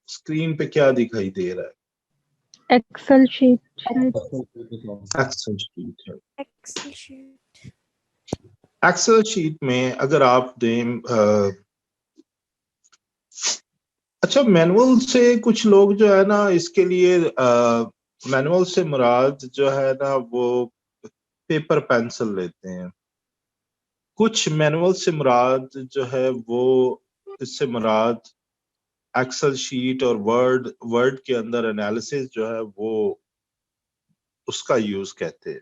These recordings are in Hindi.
स्क्रीन पे क्या दिखाई दे रहा है? एक्सेल शीट शायद। एक्सेल शीट है। Excel sheet. एक्सेल शीट में अगर आप दें अच्छा, मैनुअल से कुछ लोग जो है ना, इसके लिए मैनुअल से मुराद जो है ना वो पेपर पेंसिल लेते हैं। कुछ मैनुअल से मुराद जो है वो, इससे मुराद एक्सेल शीट और वर्ड के अंदर एनालिसिस जो है वो उसका यूज कहते हैं।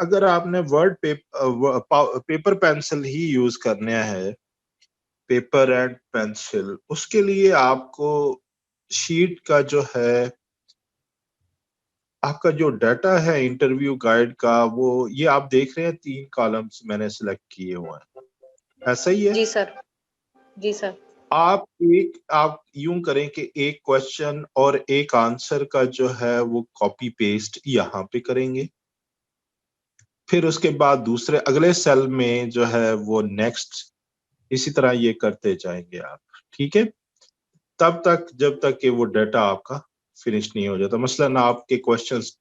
अगर आपने वर्ड पेपर पेंसिल ही यूज करना है, पेपर एंड पेंसिल, उसके लिए आपको शीट का जो है, आपका जो डाटा है इंटरव्यू गाइड का, वो ये आप देख रहे हैं 3 कॉलम्स मैंने सिलेक्ट किए हुए हैं, ऐसा ही है? जी सर। जी सर। आप यूं करें कि एक क्वेश्चन और एक आंसर का जो है वो कॉपी पेस्ट यहाँ पे करेंगे, फिर उसके बाद दूसरे अगले सेल में जो है वो नेक्स्ट, इसी तरह ये करते जाएंगे आप, ठीक है? तब तक जब तक कि वो डाटा आपका फिनिश नहीं हो जाता। मसलन आपके क्वेश्चंस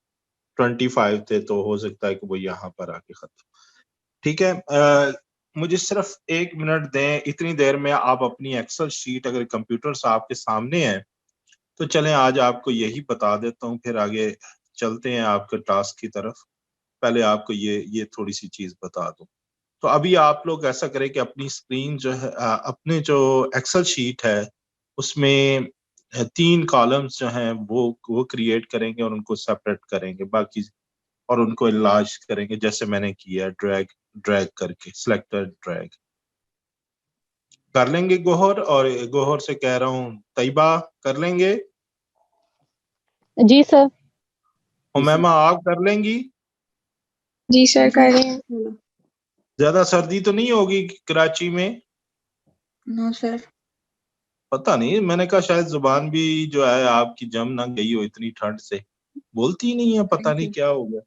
25 थे, तो हो सकता है कि वो यहाँ पर आके खत्म, ठीक है? मुझे सिर्फ 1 मिनट दें, इतनी देर में आप अपनी एक्सेल शीट, अगर कंप्यूटर्स आपके सामने है तो चलें आज आपको यही बता देता हूँ, फिर आगे चलते हैं आपके टास्क की तरफ। पहले आपको ये थोड़ी सी चीज बता दूं। तो अभी आप लोग ऐसा करें कि अपनी स्क्रीन जो है, अपने जो एक्सेल शीट है उसमें 3 कॉलम्स जो हैं वो क्रिएट करेंगे और उनको सेपरेट करेंगे बाकी, और उनको इलाज करेंगे जैसे मैंने किया, ड्रैग करके, सिलेक्टर ड्रैग कर लेंगे। गोहर, और गोहर से कह रहा हूँ तैयबा, कर लेंगे? जी सर। उमैमा आप कर लेंगी? जी सर, कर रहे हैं। ज्यादा सर्दी तो नहीं होगी कराची में? No sir. पता नहीं, मैंने कहा शायद जुबान भी जो है आपकी जम ना गई हो इतनी ठंड से, बोलती ही नहीं है, पता नहीं क्या हो गया।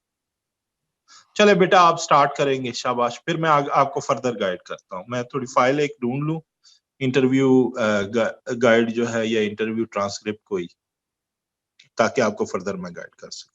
चले बेटा, आप स्टार्ट करेंगे, शाबाश। फिर मैं आपको फर्दर गाइड करता हूँ। मैं थोड़ी फाइल एक ढूंढ लूं, इंटरव्यू गाइड जो है या इंटरव्यू ट्रांसक्रिप्ट कोई, ताकि आपको फर्दर मैं गाइड कर सकूं।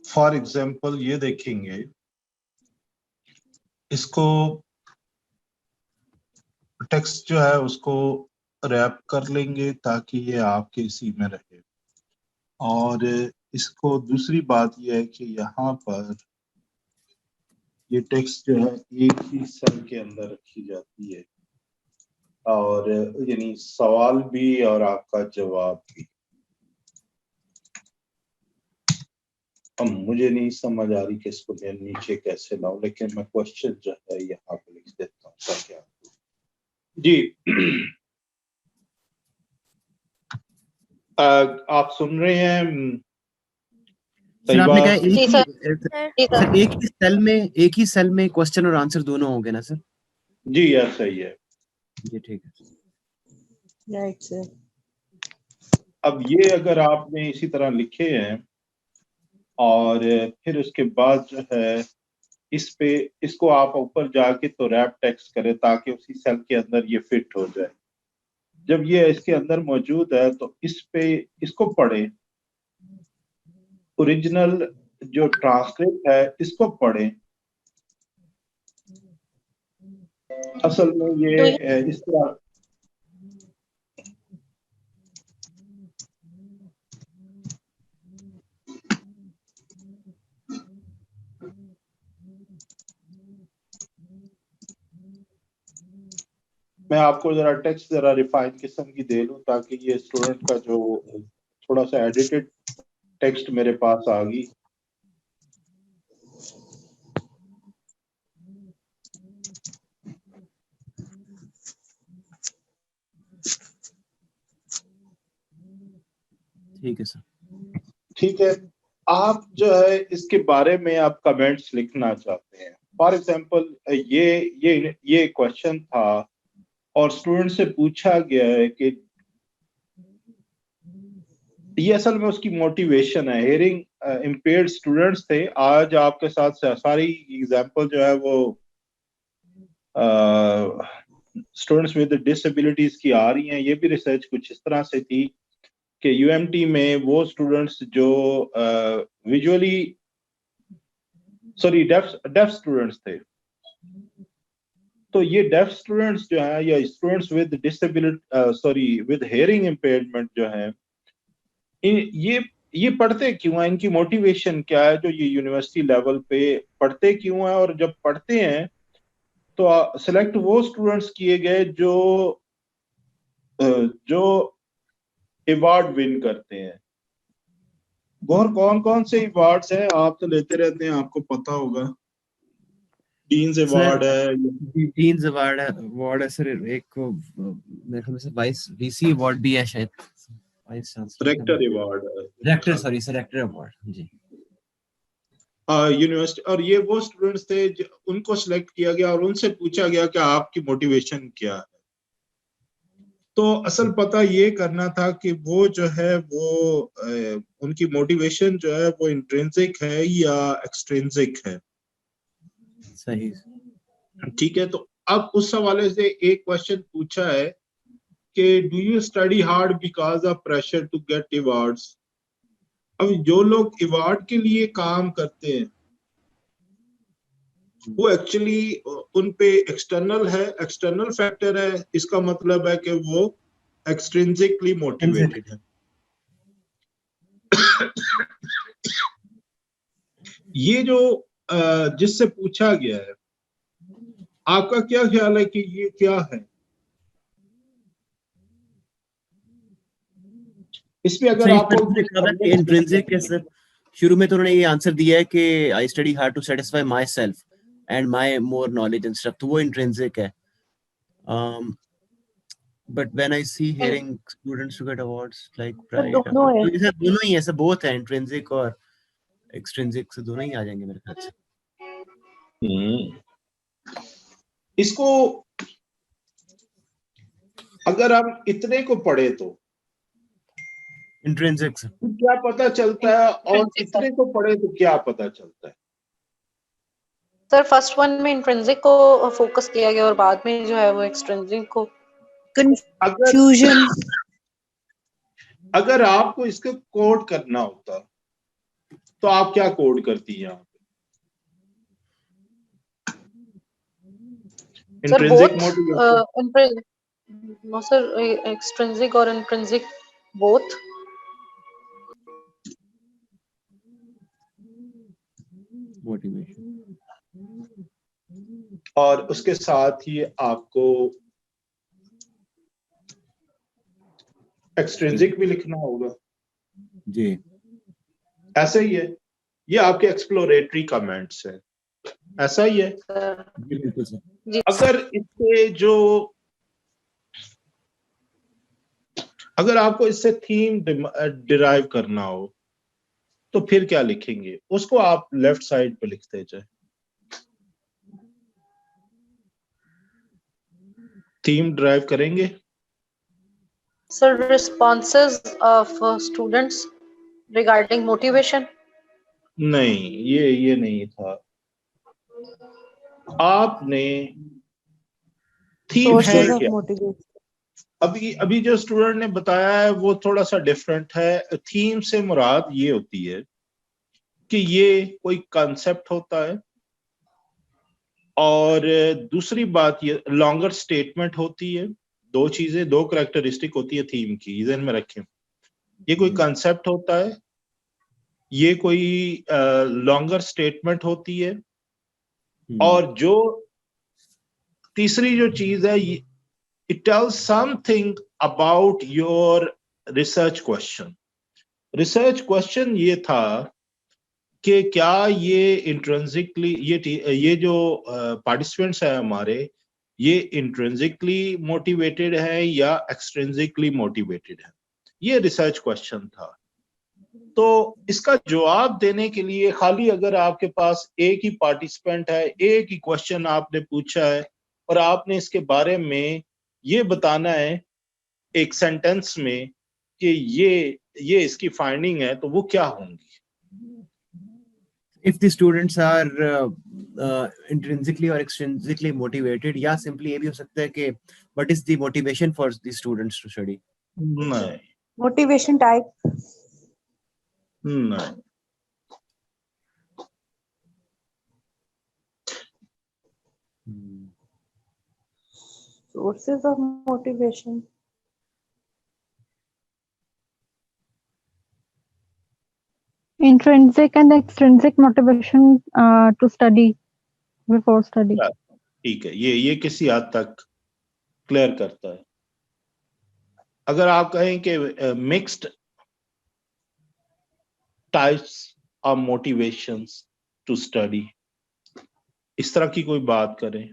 फॉर एग्जाम्पल ये देखेंगे, इसको टेक्स्ट जो है उसको रैप कर लेंगे ताकि ये आपके इसी में रहे। और इसको दूसरी बात यह है कि यहाँ पर ये टेक्स्ट जो है एक ही सेल के अंदर रखी जाती है, और यानी सवाल भी और आपका जवाब भी। अब मुझे नहीं समझ आ रही कि इसको मैं नीचे कैसे लाऊं, लेकिन मैं क्वेश्चन जो है यहाँ पे लिख देता हूँ ताकि आप जी आप सुन रहे हैं? सर आपने कहा जी सर। जी सर सर। एक ही सेल में क्वेश्चन और आंसर दोनों होंगे ना सर? जी यार सही है जी ठीक है। Right sir. अब ये अगर आपने इसी तरह लिखे हैं और फिर उसके बाद जो है इसको आप ऊपर जाके तो रैप टेक्स्ट करें ताकि उसी सेल के अंदर ये फिट हो जाए। जब ये इसके अंदर मौजूद है तो इसको पढ़ें, ओरिजिनल जो ट्रांसक्रिप्ट है इसको पढ़ें। असल में ये इस तरह मैं आपको जरा टेक्स्ट जरा रिफाइन किस्म की दे लूं ताकि ये स्टूडेंट का जो थोड़ा सा एडिटेड टेक्स्ट मेरे पास आ गई। ठीक है सर। ठीक है, आप जो है इसके बारे में आप कमेंट्स लिखना चाहते हैं। फॉर एग्जांपल ये क्वेश्चन था और स्टूडेंट से पूछा गया है कि ये असल में उसकी मोटिवेशन है। हियरिंग इम्पेयर्ड स्टूडेंट्स थे। आज आपके साथ सारी एग्जांपल जो है वो स्टूडेंट्स विद डिसेबिलिटीज की आ रही हैं। ये भी रिसर्च कुछ इस तरह से थी कि यूएमटी में वो स्टूडेंट्स जो विजुअली डेफ स्टूडेंट्स थे, तो ये डेफ स्टूडेंट्स जो है या students with disability with hearing impairment जो है, ये पढ़ते क्यों हैं, इनकी मोटिवेशन क्या है, जो ये यूनिवर्सिटी लेवल पे पढ़ते क्यों हैं। और जब पढ़ते हैं तो सिलेक्ट वो स्टूडेंट्स किए गए जो अवार्ड विन करते हैं। गौर कौन कौन से अवार्ड्स हैं? आप तो लेते रहते हैं, आपको पता होगा। डीन्स अवार्ड है, डीन्स अवार्ड है सर। एक मेरे ख्याल से वाइस वीसी अवार्ड भी है शायद, vice chancellor rector award, rector sorry sir rector award जी। यूनिवर्सिटी। और ये वो स्टूडेंट्स थे उनको सिलेक्ट किया गया और उनसे पूछा गया कि आपकी मोटिवेशन क्या है। तो असल पता ये करना था कि वो जो है वो उनकी मोटिवेशन जो है वो इंट्रिंसिक है या एक्सट्रिंसिक है। सही। ठीक है, तो अब उस हवाले से एक क्वेश्चन पूछा है कि do you study hard because of pressure to get awards. अब जो लोग अवार्ड के लिए काम करते हैं वो एक्चुअली उन पे एक्सटर्नल फैक्टर है। इसका मतलब है कि वो एक्सट्रिंसिकली मोटिवेटेड है। ये जो जिससे पूछा गया है, आपका क्या ख्याल है कि ये क्या है? इसमें अगर आपको इंट्रिंसिक है सर। शुरू में तो उन्होंने ये आंसर दिया है कि I study hard to satisfy my self and my more knowledge and stuff, तो वो इंट्रिंसिक है। But when I see hearing students to get awards like pride, दोनों है। तो ये सब दोनों ही ऐसे बोथ है, इंट्रिंसिक और एक्सट्रिंसिक से दोनों ही आ जाएंगे मेरे ख्याल से। इसको अगर हम इतने को पढ़े तो इंट्रिंसिक से क्या पता चलता है, और इतने को पढ़े तो क्या पता चलता है? सर फर्स्ट वन में इंट्रिंसिक को फोकस किया गया और बाद में जो है वो एक्सट्रिंसिक को। कंफ्यूजन। अगर आपको इसको कोड करना होता तो आप क्या कोड करती हैं यहाँ पे? Sir intrinsic both motivation, no sir, extrinsic और इंट्रिंसिक बोथ। मोटिवेशन, और उसके साथ ही आपको एक्सट्रिंसिक भी लिखना होगा। जी ऐसा ही है, ये आपके एक्सप्लोरेटरी कमेंट्स है, ऐसा ही है। सर जी बिल्कुल सर। जी अगर इससे जो अगर आपको इससे थीम डिराइव करना हो तो फिर क्या लिखेंगे, उसको आप लेफ्ट साइड पे लिखते जाए। थीम ड्राइव करेंगे। Sir responses of students regarding motivation. नहीं, ये नहीं था, आपने थीम है sources of क्या। motivation. अभी अभी जो स्टूडेंट ने बताया है वो थोड़ा सा डिफरेंट है। थीम से मुराद ये होती है कि ये कोई कॉन्सेप्ट होता है, और दूसरी बात ये लॉन्गर स्टेटमेंट होती है। दो चीजें, दो कैरेक्टरिस्टिक होती है थीम की, ध्यान में रखें। ये कोई कॉन्सेप्ट होता है, ये कोई लॉन्गर स्टेटमेंट होती है, और जो तीसरी जो चीज है, it tells something about your research question. Research question ये था कि क्या ये इंट्रिंसिकली, ये जो पार्टिसिपेंट्स है हमारे, ये इंट्रिंसिकली मोटिवेटेड है या एक्सट्रिंसिकली मोटिवेटेड है। ये रिसर्च क्वेश्चन था। तो इसका जवाब देने के लिए खाली अगर आपके पास एक ही पार्टिसिपेंट है, एक ही क्वेश्चन आपने पूछा है, और आपने इसके बारे में ये बताना है एक सेंटेंस में कि ये इसकी फाइंडिंग है, तो वो क्या होंगी। if the students are intrinsically or extrinsically motivated, या simply ये भी हो सकता है कि what is the motivation for the students to study? नहीं, Motivation type. नहीं, Sources of motivation. Intrinsic and extrinsic motivation to study before study. ठीक है, ये किसी हद तक क्लियर करता है। अगर आप कहें कि mixed types of motivations to study, इस तरह की कोई बात करें,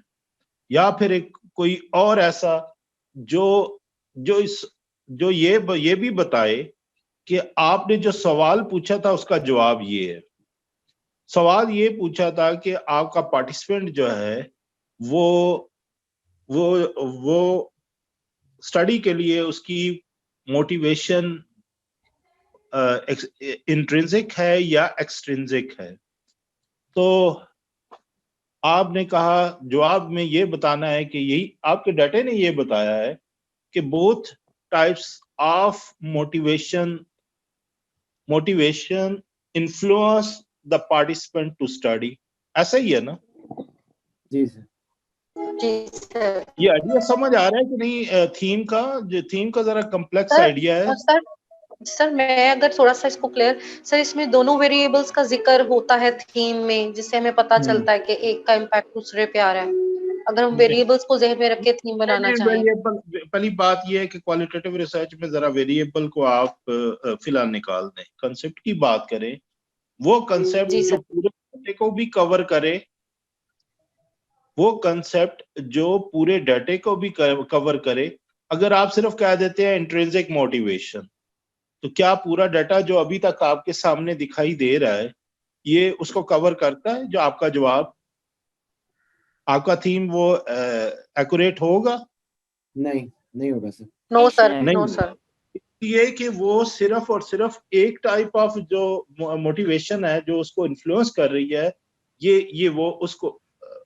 या फिर एक कोई और ऐसा जो ये भी बताए कि आपने जो सवाल पूछा था उसका जवाब ये है। सवाल ये पूछा था कि आपका पार्टिसिपेंट जो है वो स्टडी के लिए उसकी मोटिवेशन इंट्रिंसिक है या एक्सट्रिंसिक है। तो आपने कहा जवाब में ये बताना है कि यही आपके डाटा ने ये बताया है कि both types of motivation influence the participant to study. ऐसा ही है ना। जी सर। जी सर। ये आइडिया समझ आ रहा है कि नहीं। थीम का जरा कॉम्प्लेक्स सर, आइडिया है। सर मैं अगर थोड़ा सा इसको क्लियर, सर इसमें दोनों वेरिएबल्स का जिक्र होता है थीम में, जिससे हमें पता चलता है कि एक का इम्पैक्ट दूसरे पे आ रहा है। अगर हम वेरिएबल्स को जहन में रख के थीम बनाना चाहें। पहली बात यह है कि क्वालिटेटिव रिसर्च में जरा वेरिएबल को आप फिलहाल निकाल दें, कंसेप्ट की बात करें। वो कंसेप्ट जी जो सर। पूरे डाटे को भी कवर करे, वो कंसेप्ट जो पूरे डाटे को भी कवर करे। अगर आप सिर्फ कह देते हैं इंट्रिंसिक मोटिवेशन, तो क्या पूरा डाटा जो अभी तक आपके सामने दिखाई दे रहा है ये उसको कवर करता है? जो आपका जवाब, आपका थीम वो एक्यूरेट होगा? नहीं होगा सर। नो सर, नहीं, नो सर। ये कि वो सिर्फ और सिर्फ एक टाइप ऑफ जो मोटिवेशन है जो उसको इन्फ्लुएंस कर रही है, ये वो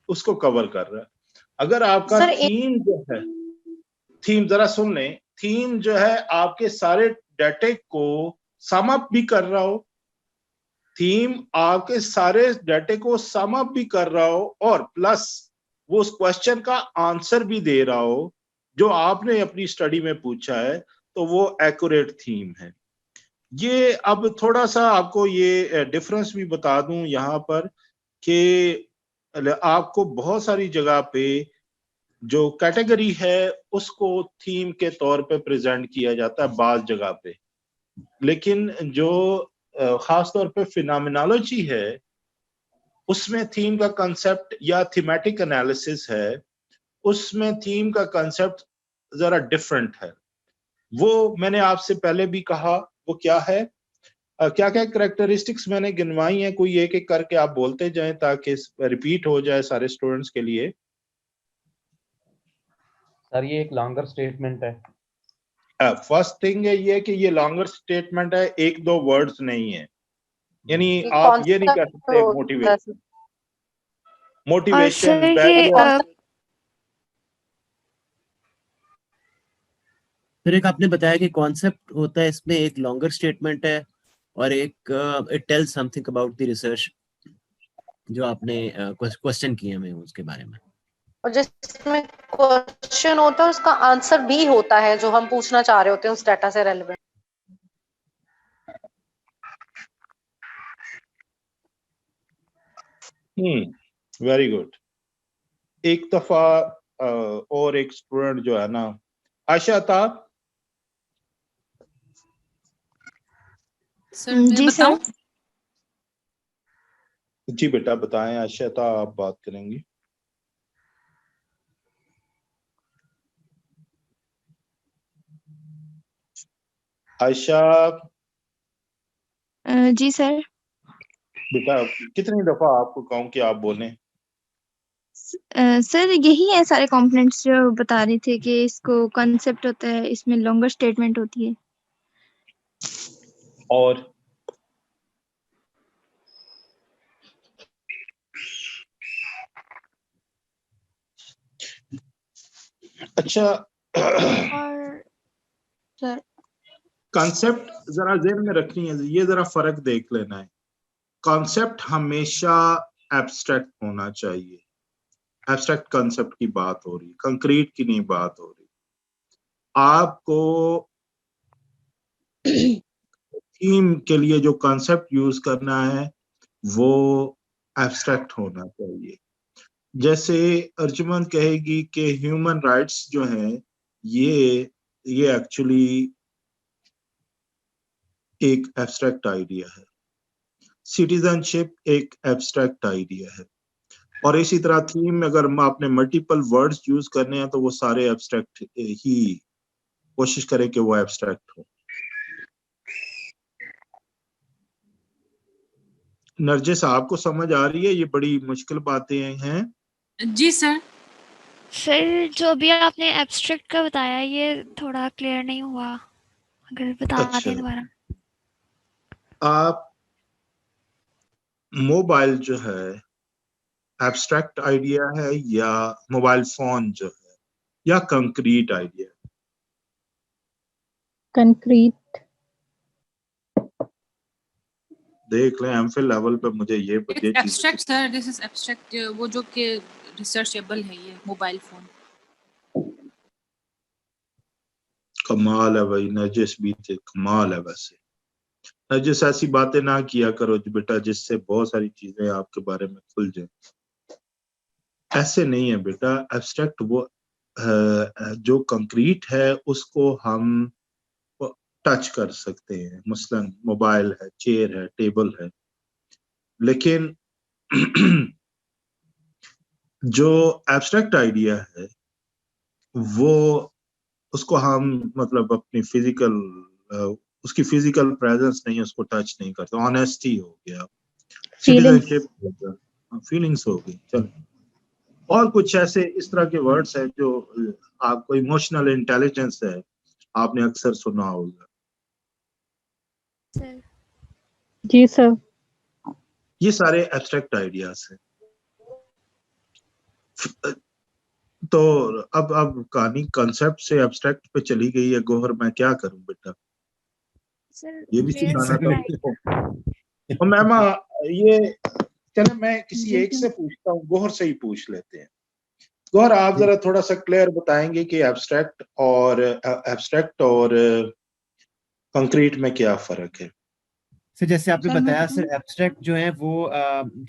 उसको कवर कर रहा है। अगर आपका सर, थीम जो है, थीम जरा सुन लें, थीम जो है आपके सारे डाटे को सम अप भी कर रहा हो, थीम आपके सारे डाटे को सम अप भी कर रहा हो और प्लस वो उस क्वेश्चन का आंसर भी दे रहा हो जो आपने अपनी स्टडी में पूछा है, तो वो एक्यूरेट थीम है। ये अब थोड़ा सा आपको ये डिफरेंस भी बता दूं यहाँ पर कि आपको बहुत सारी जगह पे जो कैटेगरी है उसको थीम के तौर पे प्रेजेंट किया जाता है बाज जगह पे, लेकिन जो खास तौर पे फिनोमिनोलॉजी है उसमें थीम का कंसेप्ट या थीमेटिक एनालिसिस है, उसमें थीम का कंसेप्ट जरा डिफरेंट है। वो मैंने आपसे पहले भी कहा, वो क्या है, क्या क्या कैरेक्टरिस्टिक्स मैंने गिनवाई हैं, कोई एक एक करके आप बोलते जाएं ताकि रिपीट हो जाए सारे स्टूडेंट्स के लिए। सर ये एक लॉन्गर स्टेटमेंट है। फर्स्ट थिंग है ये कि ये लॉन्गर स्टेटमेंट है, एक दो वर्ड्स नहीं है, यानी ये आप ये नहीं कह concept सकते होता है सर। Motivation sir, value. फिर एक आपने बताया कि कॉन्सेप्ट होता है, इसमें एक लॉन्गर स्टेटमेंट है और एक it tells something about the research जो आपने क्वेश्चन किए हमें उसके बारे में। और जिसमें क्वेश्चन होता है उसका आंसर भी होता है जो हम पूछना चाह रहे होते हैं उस डाटा से रेलेवेंट। Very good. एक दफा और एक स्टूडेंट जो है ना, आयशा था। सर मैं बताऊं? जी बेटा बताएं आयशा था, आप बात करेंगी। आयशा जी सर। बेटा कितनी दफा आपको कहूं कि आप बोलें? सर यही है सारे कंपोनेंट्स जो बता रहे थे कि इसको कॉन्सेप्ट होता है, इसमें लॉन्गर स्टेटमेंट होती है। और अच्छा और सर कॉन्सेप्ट जरा ज़हन में रखनी है, ये जरा फर्क देख लेना है। कॉन्सेप्ट हमेशा एब्स्ट्रैक्ट होना चाहिए, एब्स्ट्रैक्ट कॉन्सेप्ट की बात हो रही, कंक्रीट की नहीं बात हो रही। आपको थीम के लिए जो कॉन्सेप्ट यूज करना है वो एब्स्ट्रैक्ट होना चाहिए। जैसे अर्जुमन कहेगी कि ह्यूमन राइट्स जो हैं ये एक्चुअली एक एब्स्ट्रैक्ट आइडिया है, सिटीजनशिप एक एब्स्ट्रैक्ट आइडिया है, और इसी तरह थीम में अगर आपने मल्टीपल वर्ड्स यूज करने हैं तो वो सारे एब्स्ट्रैक्ट ही, कोशिश करें कि वो एब्स्ट्रैक्ट हो। नरजिस आपको समझ आ रही है? ये बड़ी मुश्किल बातें हैं। जी सर। सर जो भी आपने एब्स्ट्रैक्ट का बताया ये थोड़ा क्लियर नहीं हुआ, अगर बता दें दोबारा। आप मोबाइल जो है एब्स्ट्रैक्ट आइडिया है या मोबाइल फोन जो है, या कंक्रीट आइडिया? कंक्रीट। देख लें एमफिल लेवल पे मुझे ये abstract sir, this is abstract, वो जो कि रिसर्चेबल है ये मोबाइल फोन। कमाल है भाई, नरजिस भी थे, कमाल है। वैसे नरजिस ऐसी बातें ना किया करो बेटा जिससे बहुत सारी चीजें आपके बारे में खुल जाए। ऐसे नहीं है बेटा, एब्स्ट्रैक्ट वो जो कंक्रीट है उसको हम टच कर सकते हैं, मसलन मोबाइल है, चेयर है, टेबल है, लेकिन जो एब्स्ट्रैक्ट आइडिया है वो उसको हम मतलब अपनी फिजिकल उसकी फिजिकल प्रेजेंस नहीं, उसको टच नहीं करते। ऑनेस्टी हो गया, सिटीजनशिप हो गया, फीलिंग्स हो गई। चलो और कुछ ऐसे इस तरह के वर्ड्स हैं जो आपको, इमोशनल इंटेलिजेंस है, आपने अक्सर सुना होगा। सर जी सर। ये सारे एब्स्ट्रैक्ट आइडियाज हैं। तो अब कहानी कंसेप्ट से एब्स्ट्रैक्ट पे चली गई है। गोहर मैं क्या करूं बेटा, सर ये भी सिखाना था। तो मैम ये चलो मैं किसी एक से पूछता हूँ, गौहर से ही पूछ लेते हैं। गौहर, आप जरा थोड़ा सा क्लियर बताएंगे कि एब्स्ट्रैक्ट और कंक्रीट में क्या फर्क है? सर जैसे आपने सर, मैं बताया बताऊं? सर, एब्स्ट्रैक्ट जो है वो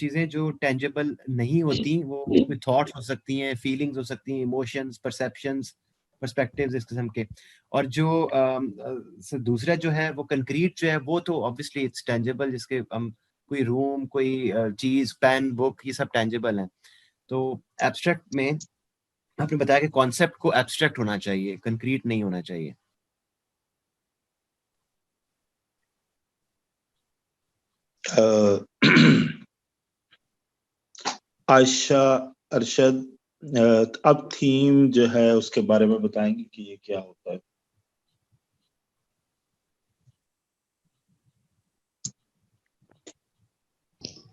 चीजें जो टेंजिबल नहीं होती, वो कोई थॉट्स हो सकती हैं, फीलिंग्स हो सकती हैं, इमोशंस, परसेप्शंस, पर्सपेक्टिव्स इस किस्म के। और जो सर दूसरा जो है वो कंक्रीट जो है वो तो ऑब्वियसली इट्स टेंजिबल, जिसके हम कोई रूम, कोई चीज, पेन, बुक, ये सब टेंजिबल हैं। तो एब्स्ट्रैक्ट में आपने बताया कि कॉन्सेप्ट को एब्स्ट्रैक्ट होना चाहिए, कंक्रीट नहीं होना चाहिए। आयशा, अरशद, अब थीम जो है उसके बारे में बताएंगे कि ये क्या होता है?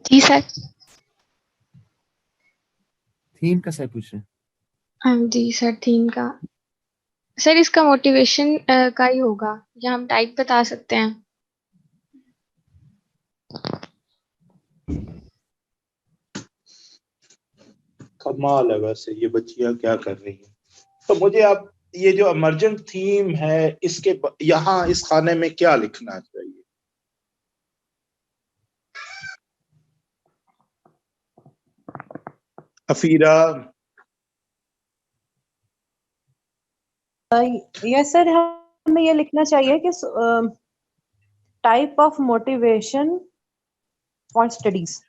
जी सर। थीम का सर पूछ रहे हैं? हाँ जी सर, थीम का सर इसका मोटिवेशन का ही होगा, या हम टाइप बता सकते हैं? कमाल है वैसे, ये बच्चियां क्या कर रही हैं। तो मुझे आप ये जो इमर्जेंट थीम है इसके यहाँ इस खाने में क्या लिखना चाहिए? अफीरा, यस सर, हमें ये लिखना चाहिए कि type of motivation for studies.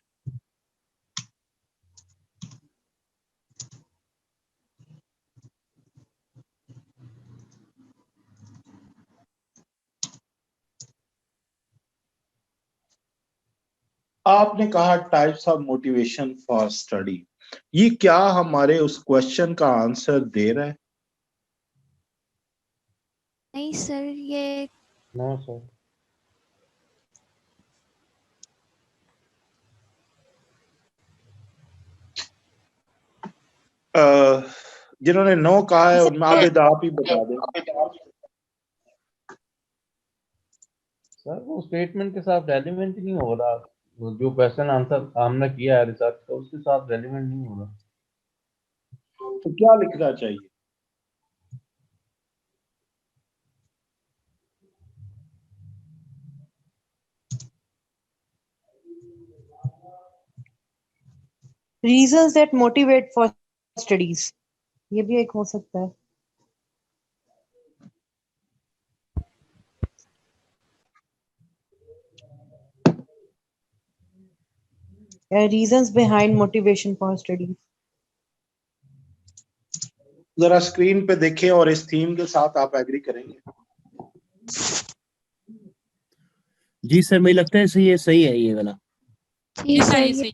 आपने कहा types of motivation for study, ये क्या हमारे उस क्वेश्चन का आंसर दे रहा है? नहीं सर, ये नो सर। जिन्होंने नो कहा है उनमें आबिद आप ही बता दें। सर वो स्टेटमेंट के साथ रेलिवेंट नहीं हो रहा, वो जो क्वेश्चन आंसर हमने किया है रिसर्च का उसके साथ रेलिवेंट नहीं हो रहा। तो क्या लिखना चाहिए? Reasons that motivate for studies, ये भी एक हो सकता है। Reasons behind motivation for studies. जरा स्क्रीन पे देखें और इस थीम के साथ आप एग्री करेंगे? जी सर, मुझे लगता है ये सही है, ये वाला। जी ये सर, सर, ये ये सही।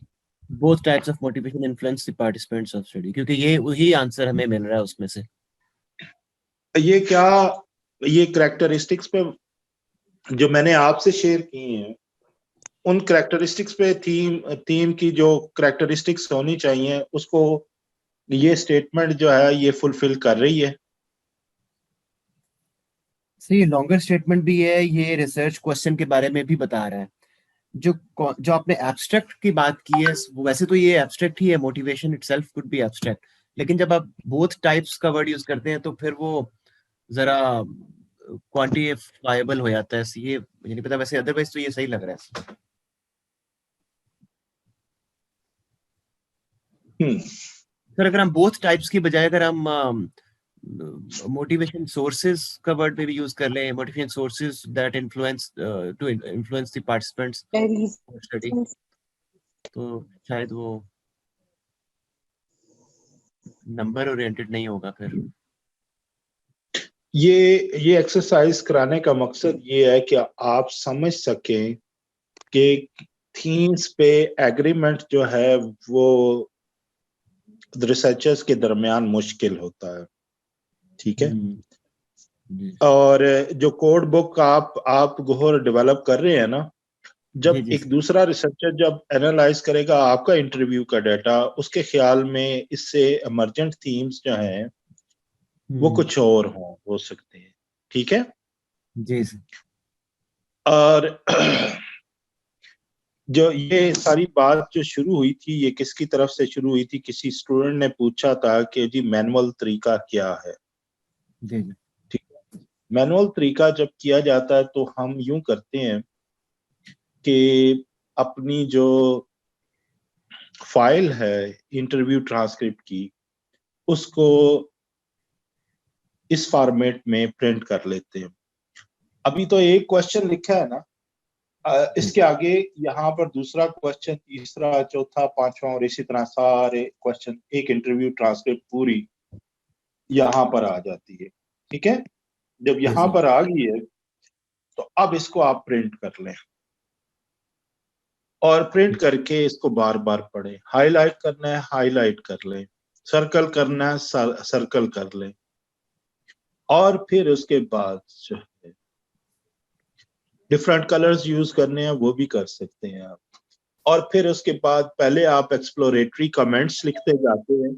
Both types of motivation influence the participants of study, क्योंकि ये वही आंसर हमें मिल रहा है उसमें से। ये क्या, ये कैरेक्टरिस्टिक्स पे जो मैंने आपसे शेयर किए हैं उन कैरेक्टरिस्टिक्स पे थीम की जो कैरेक्टरिस्टिक्स होनी चाहिए उसको ये स्टेटमेंट जो है ये फुलफिल कर रही है। सही, लॉन्गर स्टेटमेंट भी है, ये रिसर्च क्वेश्चन के बारे में भी बता रहा है। जो आपने एब्स्ट्रैक्ट की बात की है, वैसे तो ये एब्स्ट्रैक्ट ही है, motivation itself could be abstract, लेकिन जब आप बोथ टाइप्स का वर्ड यूज करते हैं तो फिर वो जरा क्वांटिफाइबल हो जाता है। ये मुझे नहीं पता, वैसे अदरवाइज तो ये सही लग रहा है। सर अगर हम बोथ टाइप्स की बजाय अगर हम मोटिवेशन सोर्सेज का वर्ड पे भी यूज कर लें, motivation sources that influence to influence the participants study, तो शायद वो नंबर ओरिएंटेड नहीं होगा फिर। ये एक्सरसाइज कराने का मकसद ये है कि आप समझ सकें कि थीम्स पे एग्रीमेंट जो है वो रिसर्चर्स के दरमियान मुश्किल होता है, ठीक है? और जो कोड बुक आप गौहर डेवलप कर रहे हैं ना, जब जी एक दूसरा रिसर्चर जब एनालाइज करेगा आपका इंटरव्यू का डाटा, उसके ख्याल में इससे इमर्जेंट थीम्स जो हैं वो कुछ और हो सकते हैं, ठीक है? जी सर। और जो ये सारी बात जो शुरू हुई थी, ये किसकी तरफ से शुरू हुई थी? किसी स्टूडेंट ने पूछा था कि जी मैनुअल तरीका क्या है। जी जी। ठीक है, मैनुअल तरीका जब किया जाता है तो हम यूं करते हैं कि अपनी जो फाइल है इंटरव्यू ट्रांसक्रिप्ट की, उसको इस फॉर्मेट में प्रिंट कर लेते हैं। अभी तो एक क्वेश्चन लिखा है ना, इसके आगे यहाँ पर दूसरा क्वेश्चन, तीसरा, चौथा, पांचवा और इसी तरह सारे क्वेश्चन, एक इंटरव्यू ट्रांसक्रिप्ट पूरी यहाँ पर आ जाती है। ठीक है, जब यहाँ पर आ गई है तो अब इसको आप प्रिंट कर लें और प्रिंट करके इसको बार बार पढ़ें। हाईलाइट करना है हाईलाइट कर लें, सर्कल करना है सर्कल कर लें, और फिर उसके बाद जो है डिफरेंट कलर्स यूज करने हैं वो भी कर सकते हैं आप। और फिर उसके बाद पहले आप एक्सप्लोरेटरी कमेंट्स लिखते जाते हैं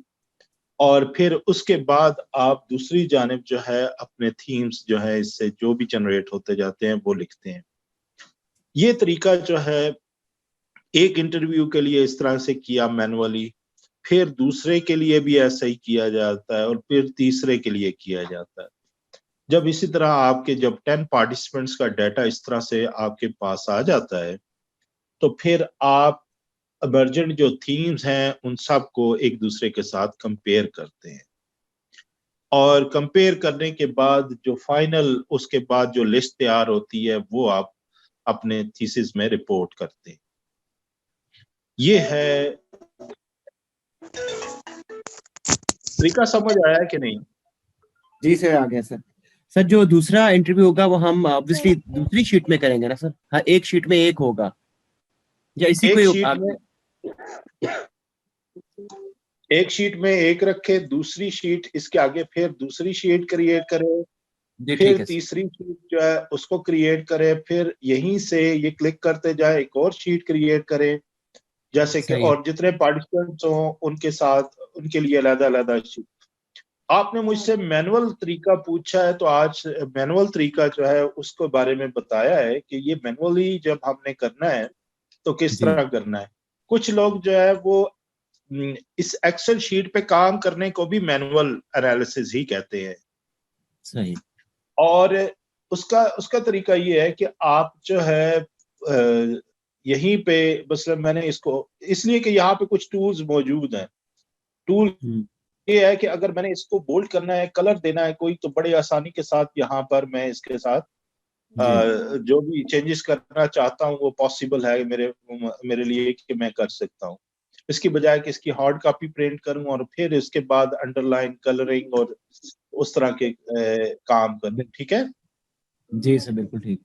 और फिर उसके बाद आप दूसरी जानिब जो है अपने थीम्स जो है इससे जो भी जनरेट होते जाते हैं वो लिखते हैं। ये तरीका जो है एक इंटरव्यू के लिए इस तरह से किया मैनुअली, फिर दूसरे के लिए भी ऐसा ही किया जाता है और फिर तीसरे के लिए किया जाता है। जब इसी तरह आपके जब 10 पार्टिसिपेंट्स का डाटा इस तरह से आपके पास आ जाता है तो फिर आप इमर्जेंट जो थीम्स हैं उन सब को एक दूसरे के साथ कंपेयर करते हैं और कंपेयर करने के बाद जो फाइनल उसके बाद जो लिस्ट तैयार होती है वो आप अपने थीसिस में रिपोर्ट करते हैं। ये है तरीका, समझ आया कि नहीं? जी सर, आ गया सर। सर जो दूसरा इंटरव्यू होगा वो हम ऑब्वियसली दूसरी शीट में करेंगे ना सर? हाँ, एक शीट में एक होगा या इसी एक को शीट में एक शीट में एक रखे, दूसरी शीट इसके आगे फिर दूसरी शीट क्रिएट करे, फिर तीसरी शीट जो है उसको क्रिएट करे, फिर यहीं से ये क्लिक करते जाए एक और शीट क्रिएट करे जैसे कि, और जितने पार्टिसिपेंट्स हों उनके साथ उनके लिए अलग-अलग शीट। आपने मुझसे मैनुअल तरीका पूछा है तो आज मैनुअल तरीका जो है उसके बारे में बताया है कि ये मैनुअली जब हमने करना है तो किस तरह करना है। कुछ लोग जो है वो इस एक्सेल शीट पे काम करने को भी मैनुअल एनालिसिस ही कहते हैं। सही। और उसका तरीका ये है कि आप जो है यहीं पे मतलब मैंने इसको इसलिए कि यहाँ पे कुछ टूल्स मौजूद हैं। टूल ये है कि अगर मैंने इसको बोल्ड करना है, कलर देना है कोई, तो बड़े आसानी के साथ यहाँ पर मैं इसके साथ जो भी चेंजेस करना चाहता हूँ वो पॉसिबल है मेरे लिए कि मैं कर सकता हूँ। इसकी बजाय कि इसकी हार्ड कॉपी प्रिंट करूं और फिर इसके बाद अंडरलाइन कलरिंग और उस तरह के काम करूं। ठीक है जी सर, बिल्कुल ठीक।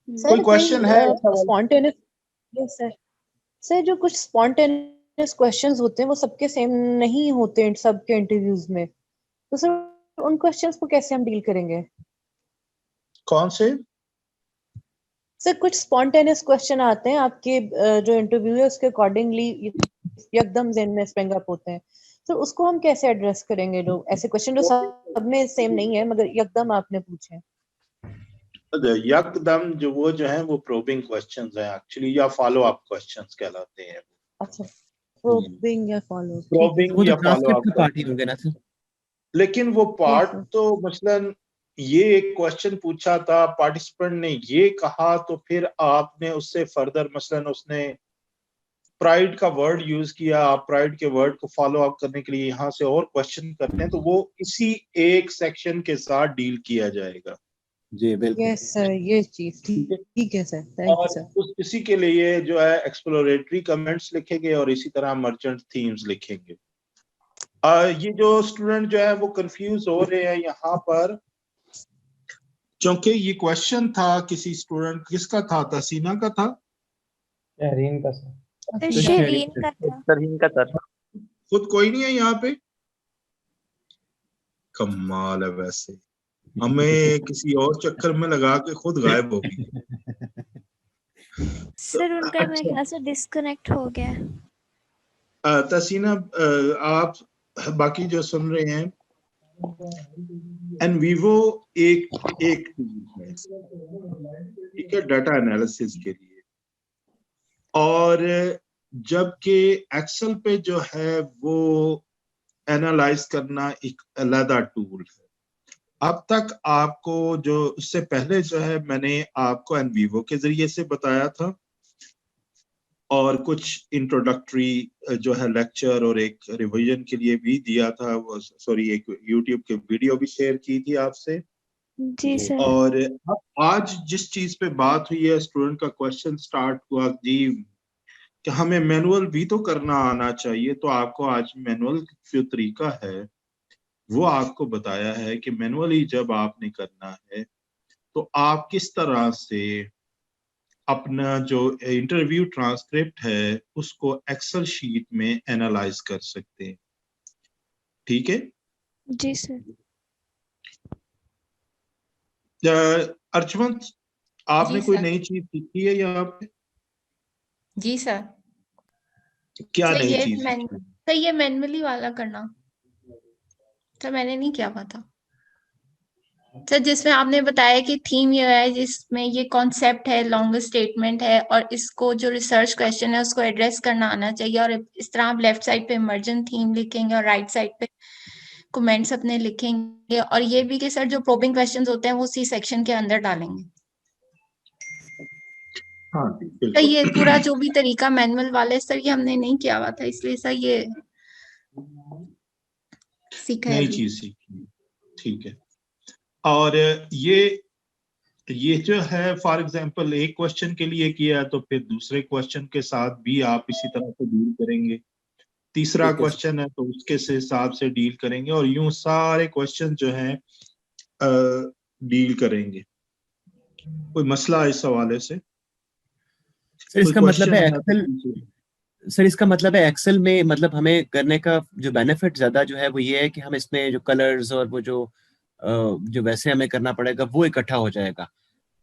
कोई क्वेश्चन है? Spontaneous, yes sir. सर जो कुछ स्पॉन्टेनियस क्वेश्चंस होते हैं वो सबके सेम नहीं होते हैं सबके इंटरव्यूज में, तो सर उन क्वेश्चंस को कैसे हम डील करेंगे? कौन से सर? कुछ स्पॉन्टेनियस क्वेश्चन आते हैं आपके जो इंटरव्यू है उसके अकॉर्डिंगली एकदम ज़हन में स्प्रिंग अप होते हैं, तो उसको हम कैसे एड्रेस करेंगे? जो ऐसे क्वेश्चन जो सब में सेम नहीं है मगर एकदम आपने पूछे, यकदम जो है वो प्रोबिंग क्वेश्चंस हैं एक्चुअली, या फॉलो अप क्वेश्चंस कहलाते हैं। अच्छा, प्रोबिंग या फॉलो प्रोबिंग या फॉलो अप पार्ट ही होंगे ना सर? लेकिन वो पार्ट तो मसलन ये एक क्वेश्चन पूछा था, पार्टिसिपेंट ने ये कहा, तो फिर आपने उससे फर्दर मसलन उसने प्राइड का वर्ड यूज किया, आप प्राइड के वर्ड को फॉलो अप करने के लिए यहाँ से और क्वेश्चन करते हैं तो वो इसी एक सेक्शन के साथ डील किया जाएगा। जी बिल्कुल। यस सर, ये चीज ठीक है सर, थैंक यू सर। इसी के लिए जो है एक्सप्लोरेटरी कमेंट्स लिखेंगे और इसी तरह मर्चेंट थीम्स लिखेंगे। ये जो स्टूडेंट जो है वो कंफ्यूज हो रहे हैं यहाँ पर, क्योंकि ये क्वेश्चन था किसी स्टूडेंट, किसका था? तसीना का था? शहरीन का सर। शहरीन का सर। खुद कोई नहीं है यहाँ पे? कमाल है, वैसे हमें किसी और चक्कर में लगा के खुद गायब हो गई। सर उनका मेरे ख्याल से डिस्कनेक्ट हो गया। तसीना, आप बाकी जो सुन रहे हैं एन वीवो एक टूल है, ठीक है, डाटा एनालिसिस के लिए। और जबकि एक्सेल पे जो है वो एनालाइज करना एक अलग टूल है। अब तक आपको जो उससे पहले जो है मैंने आपको एनवीवो के जरिए से बताया था और कुछ इंट्रोडक्टरी जो है लेक्चर और एक रिवीजन के लिए भी दिया था, वो सॉरी एक यूट्यूब के वीडियो भी शेयर की थी आपसे। जी सर। और अब आज जिस चीज पे बात हुई है, स्टूडेंट का क्वेश्चन स्टार्ट हुआ जी कि हमें मैनुअल भी तो करना आना चाहिए, तो आपको आज मैनुअल जो तरीका है वो आपको बताया है कि मैनुअली जब आपने करना है तो आप किस तरह से अपना जो इंटरव्यू ट्रांसक्रिप्ट है उसको एक्सेल शीट में एनालाइज कर सकते हैं, ठीक है। जी सर। अर्चमन, आपने जी कोई सर। नई चीज सीखी है यहाँ पे? जी सर। क्या सर नई ये चीज सीखी? सर ये मैनुअली वाला करना सर मैंने नहीं किया हुआ था सर, जिसमें आपने बताया कि थीम ये है, जिसमें ये कॉन्सेप्ट है, लॉन्ग स्टेटमेंट है और इसको जो रिसर्च क्वेश्चन है उसको एड्रेस करना आना चाहिए। और इस तरह आप लेफ्ट साइड पे इमर्जन थीम लिखेंगे और राइट साइड पे कमेंट्स अपने लिखेंगे। और ये भी कि सर जो प्रोबिंग क्वेश्चंस होते हैं वो सी सेक्शन के अंदर डालेंगे। हाँ सर ये पूरा जो भी तरीका मैनुअल वाले सर ये हमने नहीं किया हुआ था, इसलिए सर ये सीखा है नई अभी। चीज सीखी, ठीक है। और ये जो है फॉर एग्जांपल एक क्वेश्चन के लिए किया है तो फिर दूसरे क्वेश्चन के साथ भी आप इसी तरह से डील करेंगे, तीसरा क्वेश्चन है तो उसके से हिसाब से डील करेंगे और यूं सारे क्वेश्चन जो हैं डील करेंगे। कोई मसला इस हवाले से? सर इसका मतलब है तो एक्सेल, सर इसका मतलब है एक्सेल में मतलब हमें करने का जो बेनिफिट ज्यादा जो है वो ये है कि हम इसमें जो कलर्स और वो जो वैसे हमें करना पड़ेगा वो इकट्ठा हो जाएगा,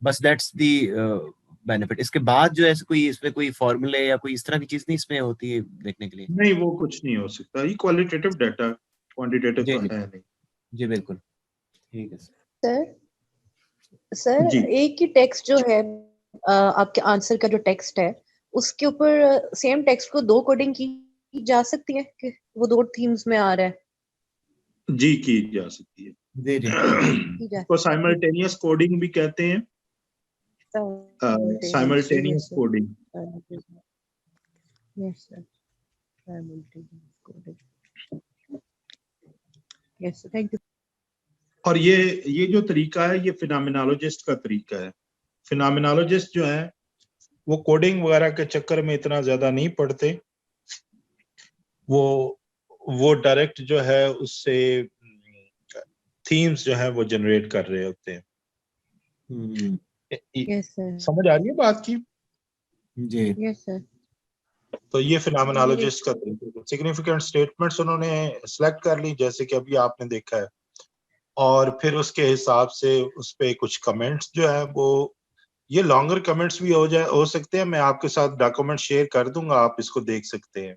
बस दैट्स दी बेनिफिट। इसके बाद जो है कोई इसमें कोई फॉर्मूले या कोई इस तरह की चीज नहीं इसमें होती है देखने के लिए? नहीं, वो कुछ नहीं हो सकता, ये क्वालिटेटिव डाटा, क्वांटिटेटिव तो है नहीं। जी बिल्कुल, ठीक है सर जी। एक ही टेक्स्ट जो है आपके आंसर का जो टेक्स्ट है उसके ऊपर सेम टेक्स्ट को दो कोडिंग की जा सकती है कि वो दो थीम्स में आ रहा है? जी की जा सकती है, तो साइमल्टेनियस कोडिंग भी कहते हैं, simultaneous coding. Yes sir, simultaneous coding. Yes thank you. और ये जो तरीका है ये फिनोमिनोलॉजिस्ट का तरीका है। फिनोमिनोलॉजिस्ट जो है वो कोडिंग वगैरह के चक्कर में इतना ज्यादा नहीं पड़ते, वो डायरेक्ट जो है उससे थीम्स जो है वो जनरेट कर रहे होते हैं। Yes sir. समझ आ रही है बात की? जी। Yes sir. तो ये फिनोमिनोलॉजिस्ट का तरीका है। सिग्निफिकेंट स्टेटमेंट्स उन्होंने सेलेक्ट कर ली जैसे कि अभी आपने देखा है, और फिर उसके हिसाब से उस पे कुछ कमेंट्स जो है वो, ये लॉन्गर कमेंट्स भी हो सकते हैं, मैं आपके साथ डॉक्यूमेंट शेयर कर दूंगा, आप इसको देख सकते हैं।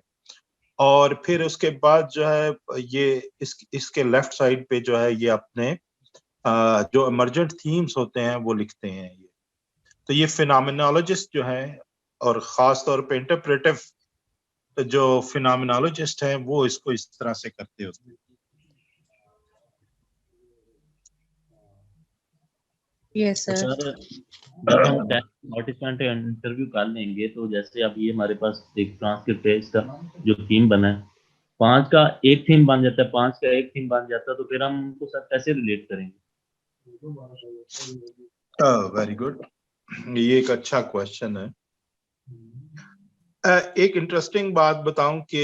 और फिर उसके बाद जो है ये इसके लेफ्ट साइड पे जो है ये अपने जो इमर्जेंट थीम्स होते हैं वो लिखते हैं ये। तो ये फिनोमिनोलॉजिस्ट जो है और खास तौर पे इंटरप्रेटिव जो फिनोमिनोलॉजिस्ट हैं वो इसको इस तरह से करते होते हैं। Yes sir. जब हम पार्टिसिपेंट इंटरव्यू कर लेंगे तो जैसे अब ये हमारे पास एक ट्रांसक्रिप्ट है, इसका जो थीम बना है 5 का एक थीम बन जाता है, 5 का एक थीम बन जाता है, तो फिर हम उनको सब कैसे रिलेट करेंगे? वेरी गुड, ये एक अच्छा क्वेश्चन है। एक इंटरेस्टिंग बात बताऊं कि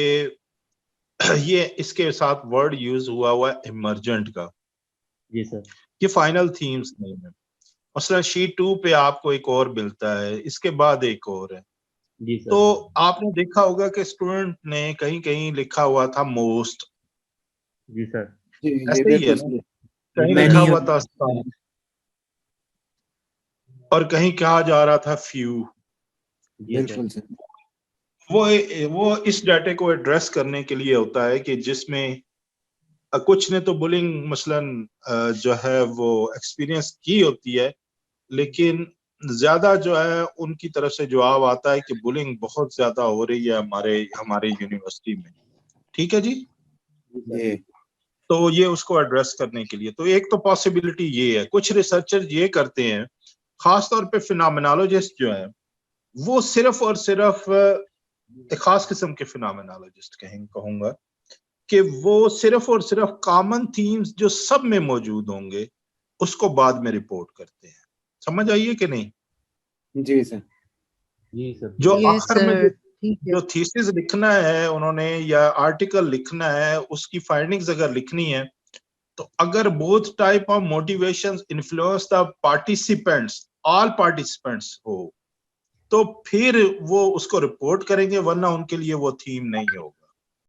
ये इसके साथ वर्ड यूज हुआ है इमर्जेंट का। जी सर। ये फाइनल थीम्स नहीं है। मसला शीट 2 पे आपको एक और मिलता है, इसके बाद एक और है। जी सर। तो आपने देखा होगा कि स्टूडेंट ने कहीं कहीं लिखा हुआ था मोस्ट। जी सर। ऐसे ही है ना, कहीं लिखा हुआ था some, और कहीं कहा जा रहा था फ्यू। बिल्कुल सर। वो इस डाटे को एड्रेस करने के लिए होता है कि जिसमें कुछ ने तो बुलिंग मसलन जो है वो एक्सपीरियंस की होती है, लेकिन ज्यादा जो है उनकी तरफ से जवाब आता है कि बुलिंग बहुत ज्यादा हो रही है हमारे यूनिवर्सिटी में। ठीक है जी, तो ये उसको एड्रेस करने के लिए तो एक तो पॉसिबिलिटी ये है। कुछ रिसर्चर ये करते हैं, खासतौर पे फिनोमेनोलॉजिस्ट जो है वो सिर्फ और सिर्फ एक खास किस्म के फिनोमेनोलॉजिस्ट कहूंगा कि वो सिर्फ और सिर्फ कॉमन थीम्स जो सब में मौजूद होंगे उसको बाद में रिपोर्ट करते हैं। समझ आइए कि नहीं? जी सर। जी सर। जो आखिर में जो थीसिस लिखना है उन्होंने या आर्टिकल लिखना है, उसकी फाइंडिंग्स अगर लिखनी है तो अगर both type of motivations influence the participants, all participants हो, तो फिर वो उसको रिपोर्ट करेंगे, वरना उनके लिए वो थीम नहीं होगा।